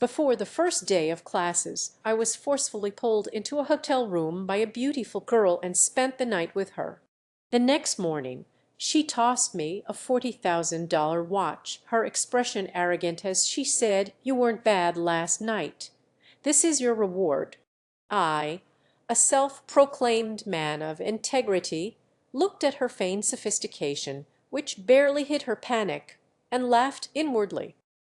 Before the first day of classes I was forcefully pulled into a hotel room by a beautiful girl and spent the night with her. The next morning she tossed me a $40,000 watch, her expression arrogant as she said, "You weren't bad last night. This is your reward." I, a self-proclaimed man of integrity, looked at her feigned sophistication, which barely hid her panic, and laughed inwardly.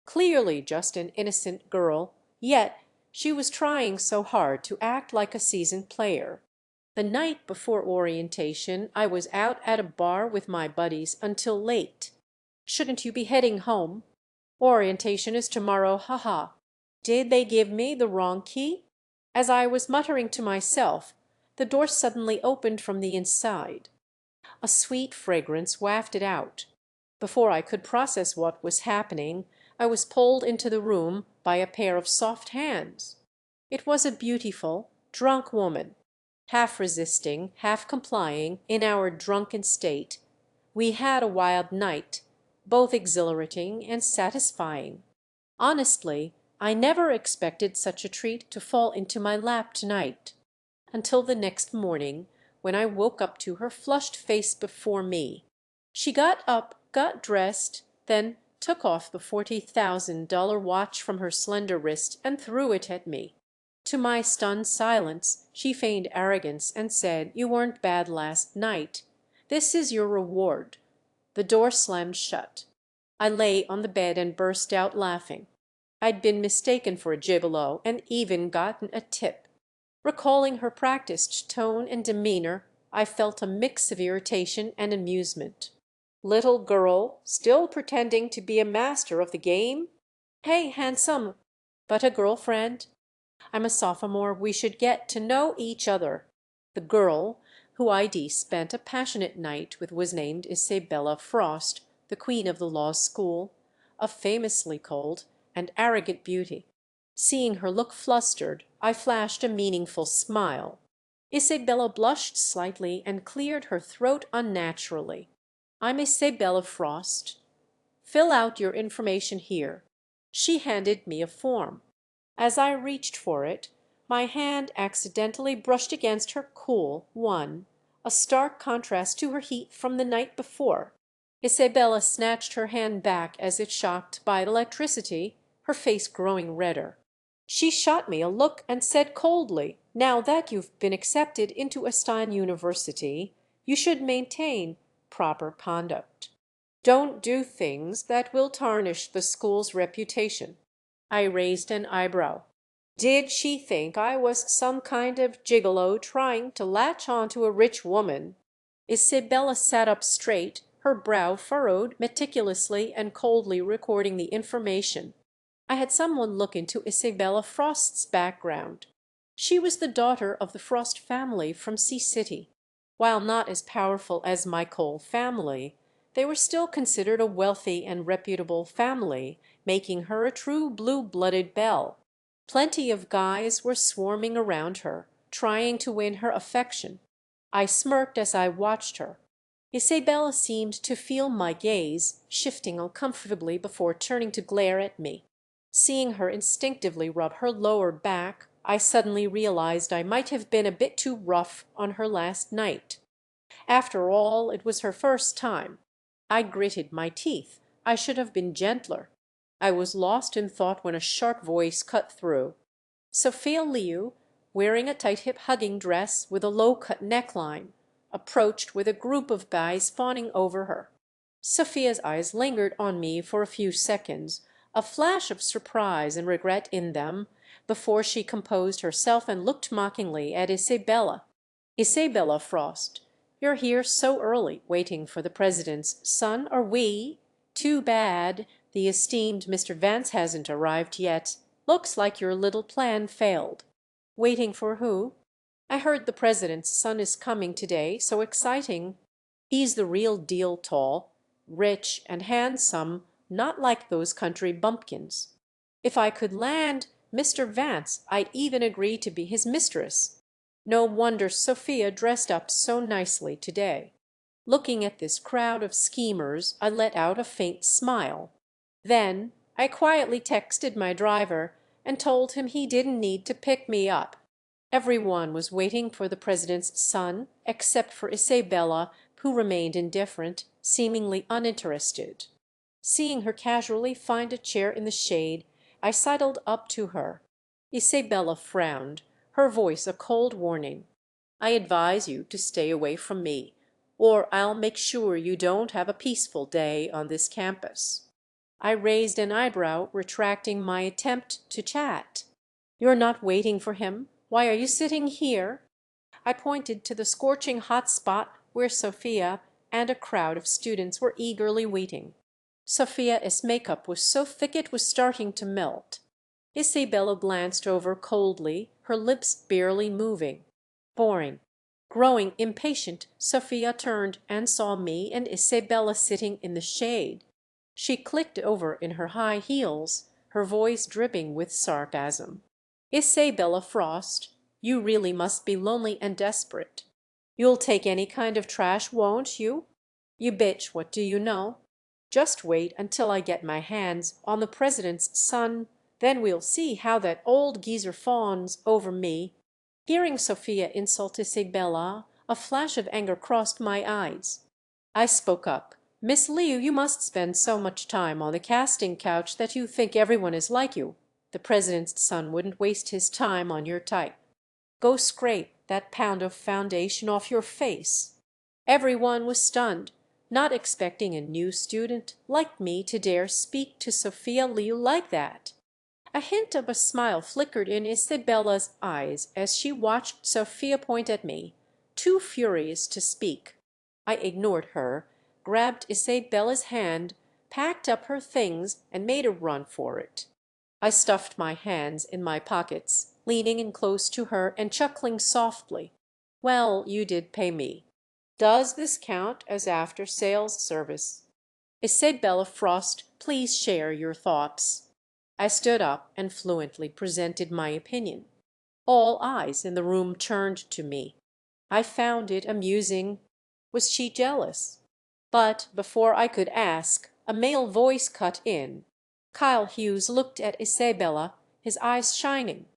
Clearly just an innocent girl, yet she was trying so hard to act like a seasoned player. The night before orientation I was out at a bar with my buddies until late. "Shouldn't you be heading home? Orientation is tomorrow, haha." Did they give me the wrong key? As I was muttering to myself, the door suddenly opened from the inside. A sweet fragrance wafted out. Before I could process what was happening, I was pulled into the room by a pair of soft hands. It was a beautiful, drunk woman. Half resisting, half complying, in our drunken state, we had a wild night, both exhilarating and satisfying. Honestly, I never expected such a treat to fall into my lap tonight, until the next morning when I woke up to her flushed face before me. She got up, got dressed, then took off the $40,000 watch from her slender wrist and threw it at me. To my stunned silence she feigned arrogance and said, "You weren't bad last night. This is your reward." The door slammed shut. I lay on the bed and burst out laughing. I'd been mistaken for a gigolo and even gotten a tip. Recalling her practiced tone and demeanor, I felt a mix of irritation and amusement. Little girl, still pretending to be a master of the game? Hey, handsome, but a girlfriend? I'm a sophomore. We should get to know each other. The girl, who I.D. spent a passionate night with, was named Isabella Frost, the queen of the law school, a famously cold and arrogant beauty. Seeing her look flustered, I flashed a meaningful smile. Isabella blushed slightly and cleared her throat unnaturally. "I'm Isabella Frost. Fill out your information here." She handed me a form. As I reached for it, my hand accidentally brushed against her cool one, a stark contrast to her heat from the night before. Isabella snatched her hand back as if shocked by electricity, her face growing redder. She shot me a look and said coldly, "Now that you've been accepted into a Stein University, you should maintain proper conduct. Don't do things that will tarnish the school's reputation." I raised an eyebrow. Did she think I was some kind of gigolo trying to latch on to a rich woman? Isabella sat up straight, her brow furrowed, meticulously and coldly recording the information. I had someone look into Isabella Frost's background. She was the daughter of the Frost family from Sea City. While not as powerful as my Cole family, they were still considered a wealthy and reputable family, making her a true blue-blooded belle. Plenty of guys were swarming around her, trying to win her affection. I smirked as I watched her. Isabella seemed to feel my gaze, shifting uncomfortably before turning to glare at me. Seeing her instinctively rub her lower back, I suddenly realized I might have been a bit too rough on her last night. After all, it was her first time. I gritted my teeth. I should have been gentler. I was lost in thought when a sharp voice cut through. Sophia Liu, wearing a tight-hip hugging dress with a low-cut neckline, approached with a group of guys fawning over her. Sophia's eyes lingered on me for a few seconds, a flash of surprise and regret in them, before she composed herself and looked mockingly at Isabella. "Isabella Frost, you're here so early, waiting for the president's son, are we? Too bad. The esteemed Mr. Vance hasn't arrived yet. Looks like your little plan failed." "Waiting for who?" "I heard the president's son is coming today. So exciting. He's the real deal, tall, rich and handsome, not like those country bumpkins. If I could land Mr. Vance, I'd even agree to be his mistress. No wonder Sophia dressed up so nicely today." Looking at this crowd of schemers, I let out a faint smile. Then I quietly texted my driver, and told him he didn't need to pick me up. Everyone was waiting for the president's son, except for Isabella, who remained indifferent, seemingly uninterested. Seeing her casually find a chair in the shade, I sidled up to her. Isabella frowned, her voice a cold warning. "I advise you to stay away from me, or I'll make sure you don't have a peaceful day on this campus." I raised an eyebrow, retracting my attempt to chat. "You're not waiting for him? Why are you sitting here?" I pointed to the scorching hot spot where Sophia and a crowd of students were eagerly waiting. Sophia's makeup was so thick it was starting to melt. Isabella glanced over coldly, her lips barely moving. Boring. Growing impatient, Sophia turned and saw me and Isabella sitting in the shade. She clicked over in her high heels, her voice dripping with sarcasm. "Isabella Frost, you really must be lonely and desperate. You'll take any kind of trash, won't you? You bitch, what do you know? Just wait until I get my hands on the president's son, then we'll see how that old geezer fawns over me." Hearing Sophia insult Isabella, a flash of anger crossed my eyes. I spoke up. "Miss Liu, you must spend so much time on the casting couch that you think everyone is like you. The president's son wouldn't waste his time on your type. Go scrape that pound of foundation off your face." Everyone was stunned, not expecting a new student like me to dare speak to Sophia Liu like that. A hint of a smile flickered in Isabella's eyes as she watched Sophia point at me, too furious to speak. I ignored her, grabbed Isabella's hand, packed up her things, and made a run for it. I stuffed my hands in my pockets, leaning in close to her and chuckling softly. "Well, you did pay me. Does this count as after-sales service? Isabella Frost, please share your thoughts." I stood up and fluently presented my opinion. All eyes in the room turned to me. I found it amusing. Was she jealous? But before I could ask, a male voice cut in. Kyle Hughes looked at Isabella, his eyes shining.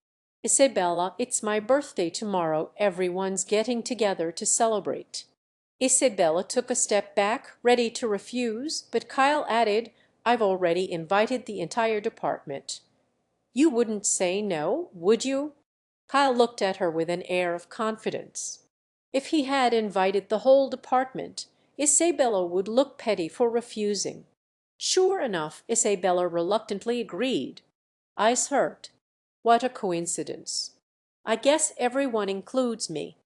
"Isabella, it's my birthday tomorrow. Everyone's getting together to celebrate." Isabella took a step back, ready to refuse, but Kyle added, "I've already invited the entire department." "You wouldn't say no, would you?" Kyle looked at her with an air of confidence. If he had invited the whole department, Isabella would look petty for refusing. Sure enough, Isabella reluctantly agreed. Eyes hurt. What a coincidence. I guess everyone includes me.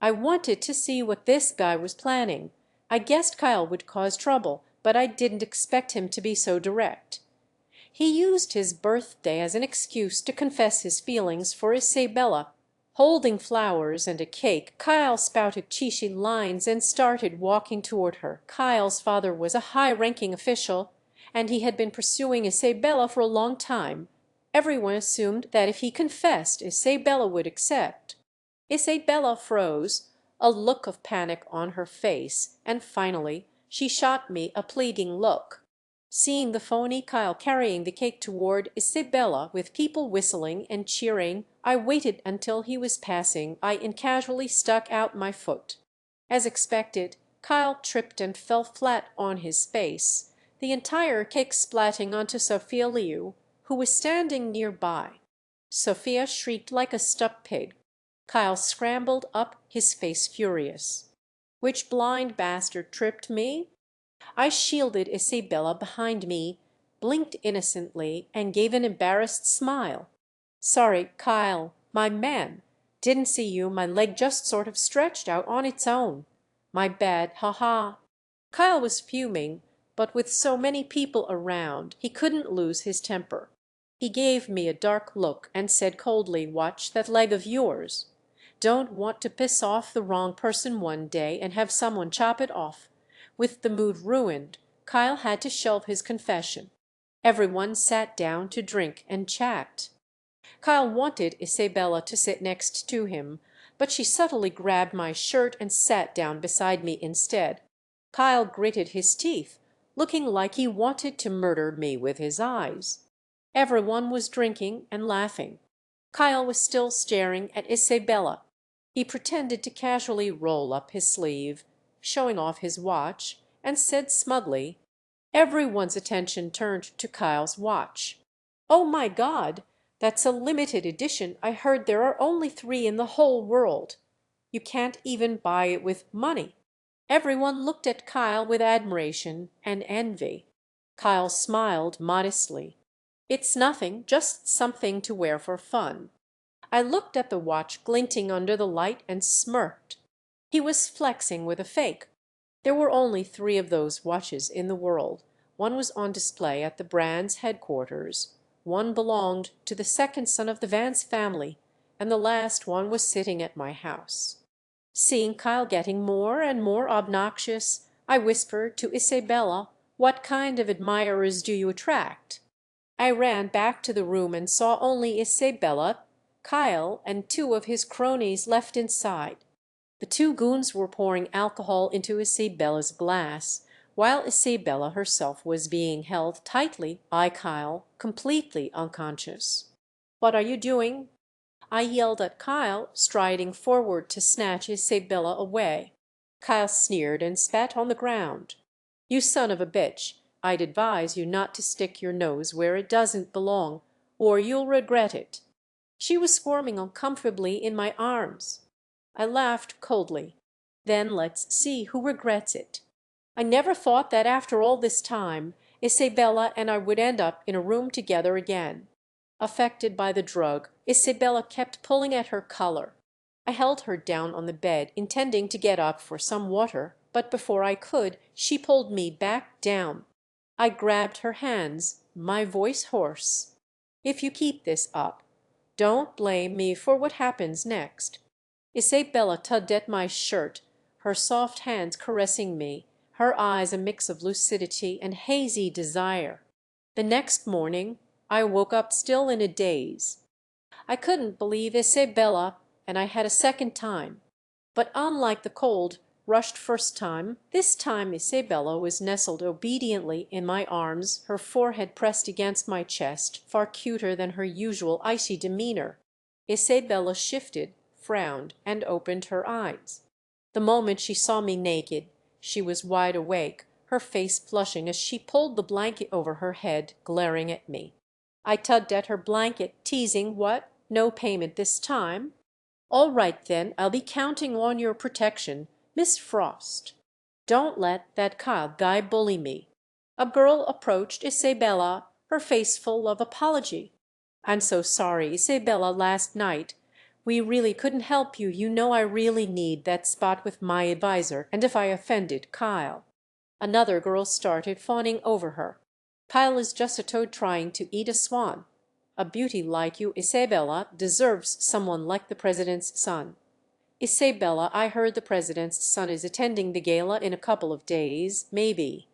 I wanted to see what this guy was planning. I guessed Kyle would cause trouble, but I didn't expect him to be so direct. He used his birthday as an excuse to confess his feelings for Isabella. Holding flowers and a cake, Kyle spouted cheesy lines and started walking toward her. Kyle's father was a high-ranking official, and he had been pursuing Isabella for a long time. Everyone assumed that if he confessed, Isabella would accept. Isabella froze, a look of panic on her face, and finally she shot me a pleading look. Seeing the phony Kyle carrying the cake toward Isabella with people whistling and cheering, I waited until he was passing and casually stuck out my foot. As expected, Kyle tripped and fell flat on his face, the entire cake splatting onto Sophia Liu, who was standing nearby. Sophia shrieked like a stuck pig. Kyle scrambled up, his face furious. "Which blind bastard tripped me?" I shielded Isabella behind me, blinked innocently, and gave an embarrassed smile. "Sorry, Kyle, my man. Didn't see you, my leg just sort of stretched out on its own. My bad, ha ha." Kyle was fuming, but with so many people around, he couldn't lose his temper. He gave me a dark look and said coldly, "Watch that leg of yours. Don't want to piss off the wrong person one day and have someone chop it off." With the mood ruined, Kyle had to shelve his confession. Everyone sat down to drink and chat. Kyle wanted Isabella to sit next to him, but she subtly grabbed my shirt and sat down beside me instead. Kyle gritted his teeth, looking like he wanted to murder me with his eyes. Everyone was drinking and laughing. Kyle was still staring at Isabella. He pretended to casually roll up his sleeve, showing off his watch, and said smugly, everyone's attention turned to Kyle's watch. "Oh my God, that's a limited edition. I heard there are only 3 in the whole world. You can't even buy it with money." Everyone looked at Kyle with admiration and envy. Kyle smiled modestly. "It's nothing, just something to wear for fun." I looked at the watch glinting under the light and smirked. He was flexing with a fake. There were only 3 of those watches in the world. One was on display at the brand's headquarters. One belonged to the second son of the Vance family, and the last one was sitting at my house. Seeing Kyle getting more and more obnoxious, I whispered to Isabella, "What kind of admirers do you attract?" I ran back to the room and saw only Isabella, Kyle, and 2 of his cronies left inside. The 2 goons were pouring alcohol into Isabella's glass, while Isabella herself was being held tightly by Kyle, completely unconscious. "What are you doing?" I yelled at Kyle, striding forward to snatch Isabella away. Kyle sneered and spat on the ground. "You son of a bitch, I'd advise you not to stick your nose where it doesn't belong, or you'll regret it." She was squirming uncomfortably in my arms. I laughed coldly. "Then let's see who regrets it." I never thought that after all this time Isabella and I would end up in a room together again. Affected by the drug, Isabella kept pulling at her collar. I held her down on the bed, intending to get up for some water, but before I could, she pulled me back down. I grabbed her hands, my voice hoarse. "If you keep this up, don't blame me for what happens next." Isabella tugged at my shirt, her soft hands caressing me, her eyes a mix of lucidity and hazy desire. The next morning I woke up still in a daze. I couldn't believe Isabella, and I had a second time. But unlike the cold, rushed first time, this time Isabella was nestled obediently in my arms, her forehead pressed against my chest, far cuter than her usual icy demeanor. Isabella shifted, frowned, and opened her eyes. The moment she saw me naked, she was wide awake, her face flushing as she pulled the blanket over her head, glaring at me. I tugged at her blanket, teasing, "What? No payment this time? All right then, I'll be counting on your protection, Miss Frost. Don't let that Kyle guy bully me." A girl approached Isabella, her face full of apology. "I'm so sorry, Isabella, last night. We really couldn't help you. You know I really need that spot with my advisor, and if I offended Kyle." Another girl started fawning over her. "Kyle is just a toad trying to eat a swan. A beauty like you, Isabella, deserves someone like the president's son." "Isabella, I heard the president's son is attending the gala in a couple of days, maybe."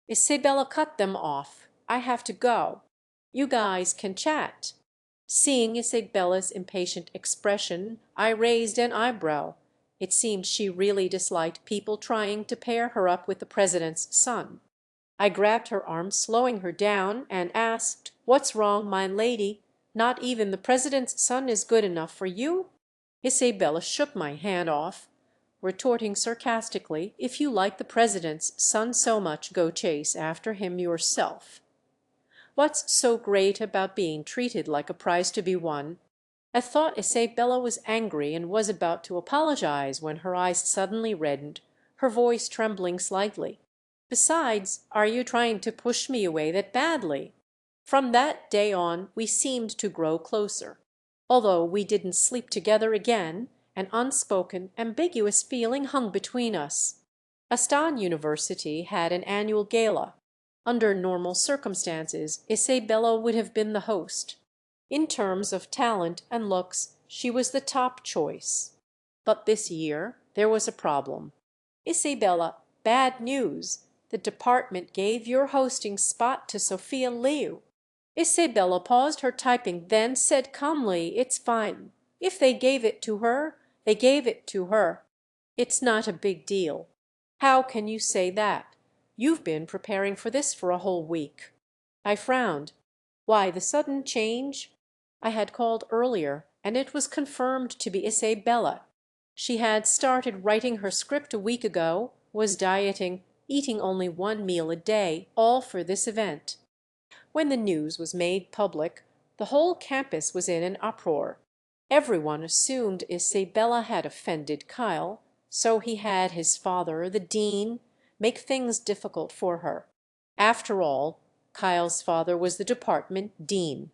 Isabella cut them off. "I have to go. You guys can chat." Seeing Isabella's impatient expression, I raised an eyebrow. It seemed she really disliked people trying to pair her up with the president's son. I grabbed her arm, slowing her down, and asked, "What's wrong, my lady? Not even the president's son is good enough for you?" Isabella shook my hand off, retorting sarcastically, "If you like the president's son so much, go chase after him yourself." What's so great about being treated like a prize to be won? I thought Isabella was angry and was about to apologize when her eyes suddenly reddened, her voice trembling slightly. "Besides, are you trying to push me away that badly?" From that day on we seemed to grow closer. Although we didn't sleep together again, an unspoken, ambiguous feeling hung between us. Aston University had an annual gala. Under normal circumstances, Isabella would have been the host. In terms of talent and looks, she was the top choice. But this year there was a problem. "Isabella, bad news. The department gave your hosting spot to Sophia Liu." Isabella paused her typing, then said calmly, "It's fine. If they gave it to her, they gave it to her. It's not a big deal." "How can you say that? You've been preparing for this for a whole week." I frowned. Why the sudden change? I had called earlier, and it was confirmed to be Isabella. She had started writing her script a week ago, was dieting, eating only one meal a day, all for this event. When the news was made public, the whole campus was in an uproar. Everyone assumed Isabella had offended Kyle, so he had his father, the dean, make things difficult for her. After all, Kyle's father was the department dean.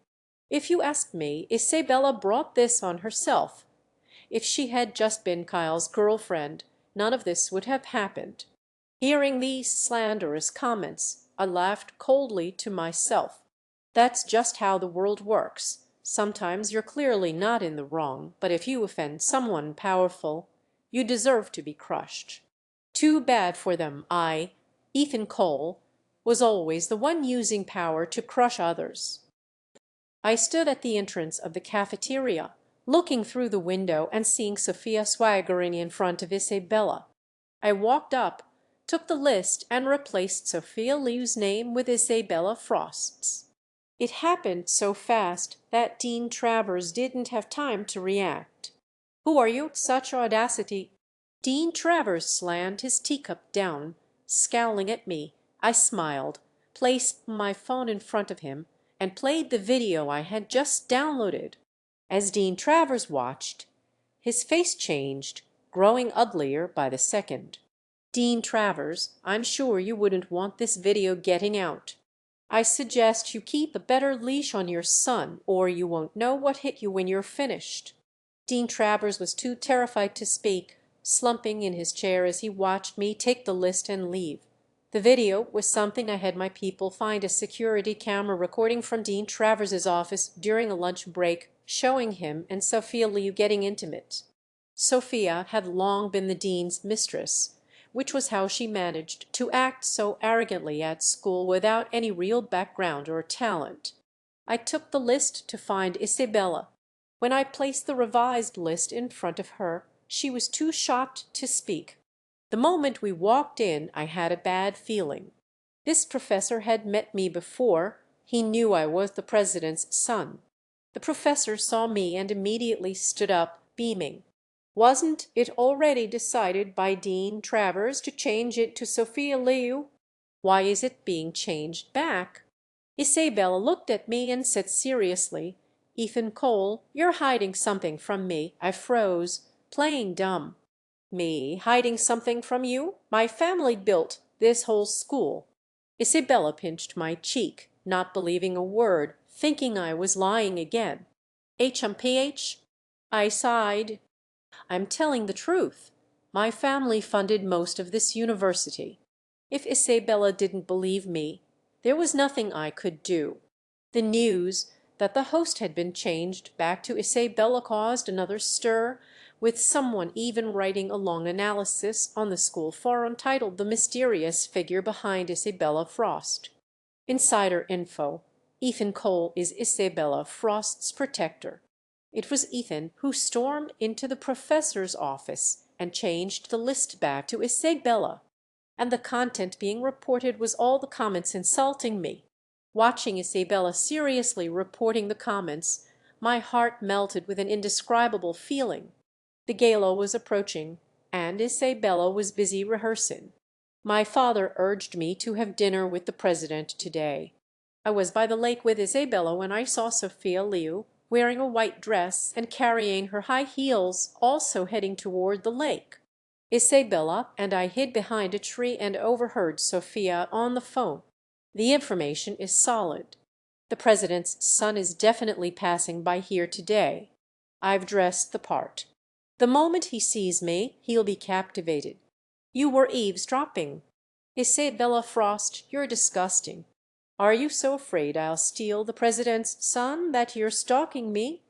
If you ask me, Isabella brought this on herself. If she had just been Kyle's girlfriend, none of this would have happened. Hearing these slanderous comments, I laughed coldly to myself. That's just how the world works. Sometimes you're clearly not in the wrong, but if you offend someone powerful, you deserve to be crushed. Too bad for them. Ethan Cole, was always the one using power to crush others. I stood at the entrance of the cafeteria, looking through the window and seeing Sophia swaggering in front of Isabella. I walked up, took the list, and replaced Sophia Liu's name with Isabella Frost's. It happened so fast that Dean Travers didn't have time to react. "Who are you? Such audacity!" Dean Travers slammed his teacup down, scowling at me. I smiled, placed my phone in front of him, and played the video I had just downloaded. As Dean Travers watched, his face changed, growing uglier by the second. "Dean Travers, I'm sure you wouldn't want this video getting out. I suggest you keep a better leash on your son, or you won't know what hit you when you're finished." Dean Travers was too terrified to speak, slumping in his chair as he watched me take the list and leave. The video was something I had my people find a security camera recording from Dean Travers's office during a lunch break, showing him and Sophia Liu getting intimate. Sophia had long been the dean's mistress, which was how she managed to act so arrogantly at school without any real background or talent. I took the list to find Isabella. When I placed the revised list in front of her, she was too shocked to speak. The moment we walked in, I had a bad feeling. This professor had met me before. He knew I was the president's son. The professor saw me and immediately stood up, beaming. "Wasn't it already decided by Dean Travers to change it to Sophia Liu? Why is it being changed back?" Isabella looked at me and said seriously, "Ethan Cole, you're hiding something from me." I froze, playing dumb. "Me hiding something from you? My family built this whole school." Isabella pinched my cheek, not believing a word, thinking I was lying again. "HMPH?" I sighed. "I'm telling the truth. My family funded most of this university." If Isabella didn't believe me, there was nothing I could do. The news that the host had been changed back to Isabella caused another stir, with someone even writing a long analysis on the school forum titled "The Mysterious Figure Behind Isabella Frost." Insider info: Ethan Cole is Isabella Frost's protector. It was Ethan who stormed into the professor's office and changed the list back to Isabella. And the content being reported was all the comments insulting me. Watching Isabella seriously reporting the comments, my heart melted with an indescribable feeling. The gala was approaching, and Isabella was busy rehearsing. My father urged me to have dinner with the president today. I was by the lake with Isabella when I saw Sophia Liu, wearing a white dress and carrying her high heels, also heading toward the lake. Isabella and I hid behind a tree and overheard Sophia on the phone. "The information is solid. The president's son is definitely passing by here today. I've dressed the part. The moment he sees me, he'll be captivated. You were eavesdropping. Isabella Frost, you're disgusting. Are you so afraid I'll steal the president's son that you're stalking me?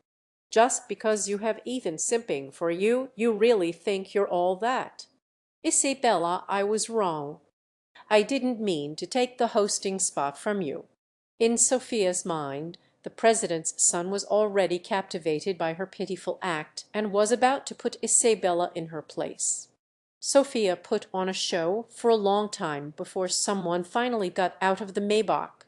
Just because you have Ethan simping for you, you really think you're all that." "Isabella, I was wrong. I didn't mean to take the hosting spot from you." In Sophia's mind, the president's son was already captivated by her pitiful act and was about to put Isabella in her place. Sophia put on a show for a long time before someone finally got out of the Maybach.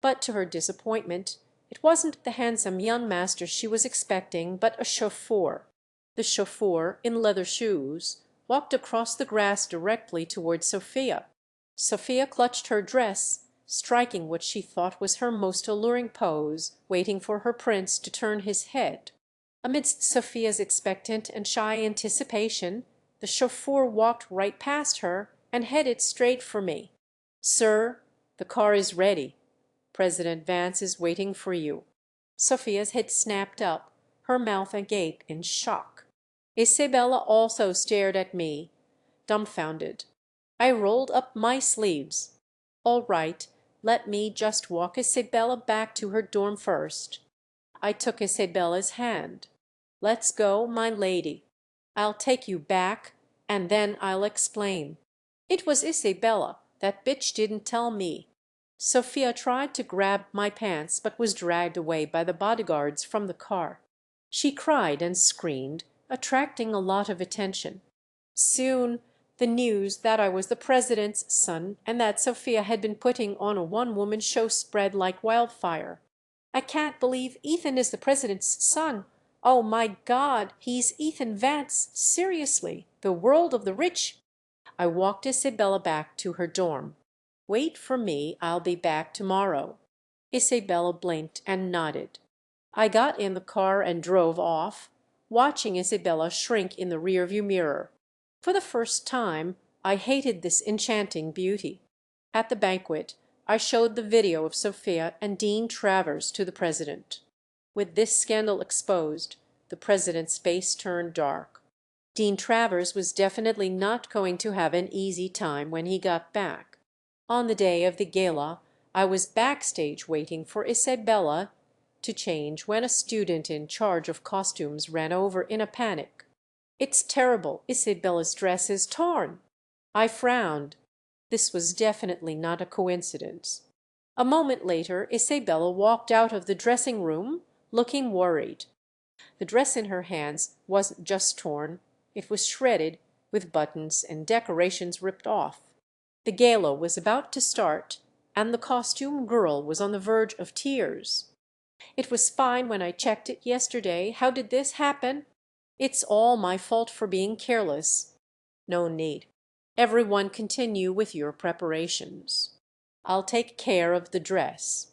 But to her disappointment, It wasn't the handsome young master she was expecting, but a chauffeur. The chauffeur, in leather shoes, walked across the grass directly toward Sophia. Sophia clutched her dress, striking what she thought was her most alluring pose, waiting for her prince to turn his head. Amidst Sophia's expectant and shy anticipation, the chauffeur walked right past her and headed straight for me. "Sir, the car is ready. President Vance is waiting for you." Sophia's head snapped up, her mouth agape in shock. Isabella also stared at me, dumbfounded. I rolled up my sleeves. "All right, let me just walk Isabella back to her dorm first." I took Isabella's hand. "Let's go, my lady. I'll take you back, and then I'll explain. It was Isabella. That bitch didn't tell me." Sophia tried to grab my pants, but was dragged away by the bodyguards from the car. She cried and screamed, attracting a lot of attention. Soon the news that I was the president's son and that Sophia had been putting on a one-woman show spread like wildfire. "I can't believe Ethan is the president's son. Oh my God, he's Ethan Vance. Seriously, the world of the rich." I walked Isabella back to her dorm. "Wait for me, I'll be back tomorrow." Isabella blinked and nodded. I got in the car and drove off, watching Isabella shrink in the rearview mirror. For the first time I hated this enchanting beauty. At the banquet I showed the video of Sophia and Dean Travers to the president. With this scandal exposed, the president's face turned dark. Dean Travers was definitely not going to have an easy time when he got back. On the day of the gala I was backstage waiting for Isabella to change when a student in charge of costumes ran over in a panic. "It's terrible, Isabella's dress is torn." I frowned. This was definitely not a coincidence. A moment later Isabella walked out of the dressing room, looking worried. The dress in her hands wasn't just torn, it was shredded, with buttons and decorations ripped off. The gala was about to start, and the costume girl was on the verge of tears. "It was fine when I checked it yesterday. How did this happen?" "It's all my fault for being careless." "No need. Everyone continue with your preparations. I'll take care of the dress."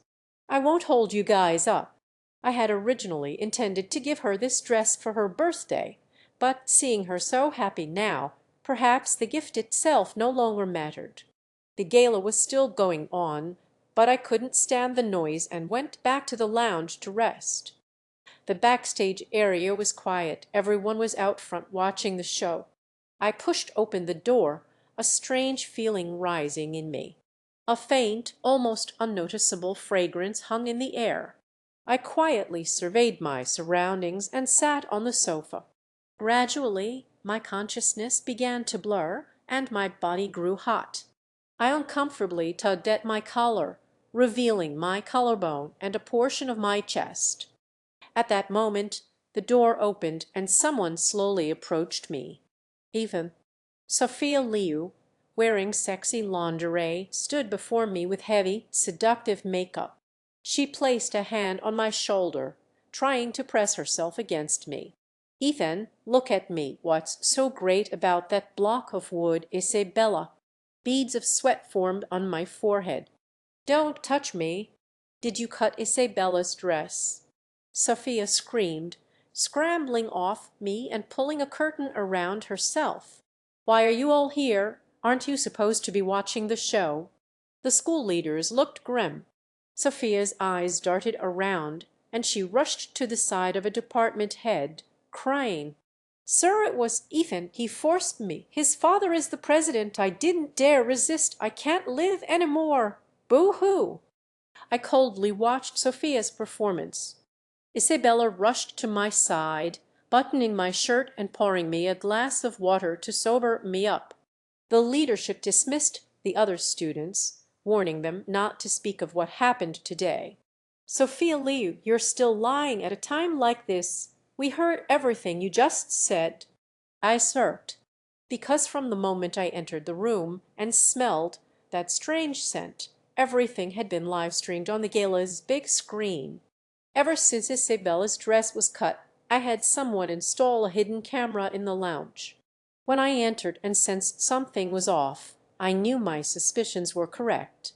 "I won't hold you guys up. I had originally intended to give her this dress for her birthday, but seeing her so happy now, perhaps the gift itself no longer mattered." The gala was still going on, but I couldn't stand the noise and went back to the lounge to rest. The backstage area was quiet. Everyone was out front watching the show. I pushed open the door, a strange feeling rising in me. A faint, almost unnoticeable fragrance hung in the air. I quietly surveyed my surroundings and sat on the sofa. Gradually my consciousness began to blur and my body grew hot. I uncomfortably tugged at my collar, revealing my collarbone and a portion of my chest. At that moment the door opened and someone slowly approached me. Even Sophia Liu, wearing sexy lingerie, stood before me with heavy, seductive makeup. She placed a hand on my shoulder, trying to press herself against me. "Ethan, look at me. What's so great about that block of wood, Isabella?" Beads of sweat formed on my forehead. "Don't touch me." "Did you cut Isabella's dress?" Sophia screamed, scrambling off me and pulling a curtain around herself. "Why are you all here? Aren't you supposed to be watching the show?" The school leaders looked grim. Sophia's eyes darted around, and she rushed to the side of a department head, crying, "Sir, it was Ethan. He forced me. His father is the president. I didn't dare resist. I can't live any more. Boo-hoo." I coldly watched Sophia's performance. Isabella rushed to my side, buttoning my shirt and pouring me a glass of water to sober me up. The leadership dismissed the other students, warning them not to speak of what happened today. "Sophia Liu, you're still lying at a time like this. We heard everything you just said." I smirked, because from the moment I entered the room and smelled that strange scent, everything had been live streamed on the gala's big screen. Ever since Isabella's dress was cut, I had someone install a hidden camera in the lounge. When I entered and sensed something was off, I knew my suspicions were correct.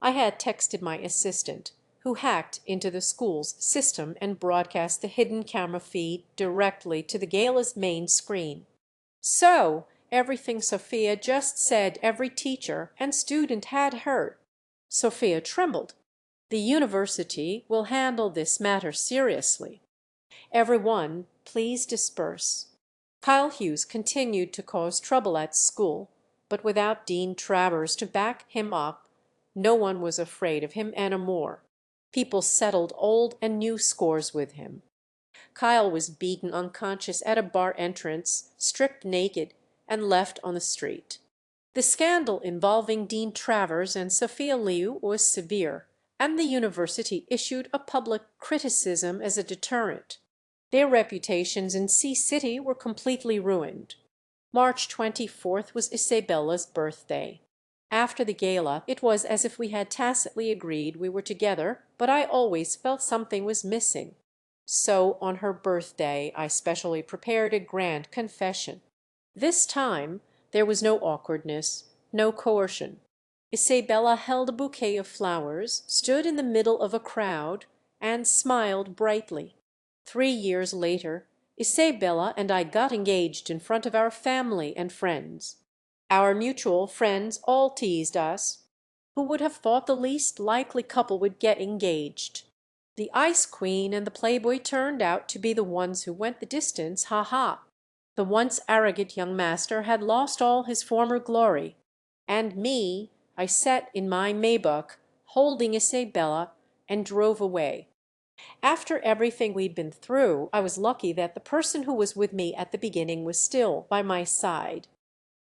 I had texted my assistant, who hacked into the school's system and broadcast the hidden camera feed directly to the gala's main screen. So, everything Sophia just said every teacher and student had heard. Sophia trembled. The university will handle this matter seriously. Everyone, please disperse. Kyle Hughes continued to cause trouble at school, but without Dean Travers to back him up, no one was afraid of him any more. People settled old and new scores with him. Kyle was beaten unconscious at a bar entrance, stripped naked, and left on the street. The scandal involving Dean Travers and Sophia Liu was severe, and the university issued a public criticism as a deterrent. Their reputations in Sea City were completely ruined. March 24th was Isabella's birthday. After the gala, it was as if we had tacitly agreed we were together, but I always felt something was missing. So on her birthday I specially prepared a grand confession. This time there was no awkwardness, no coercion. Isabella held a bouquet of flowers, stood in the middle of a crowd, and smiled brightly. 3 years later, Isabella and I got engaged in front of our family and friends. Our mutual friends all teased us. Who would have thought the least likely couple would get engaged? The Ice Queen and the Playboy turned out to be the ones who went the distance, ha ha! The once arrogant young master had lost all his former glory. And me, I sat in my Maybach, holding Isabella, and drove away. After everything we'd been through, I was lucky that the person who was with me at the beginning was still by my side.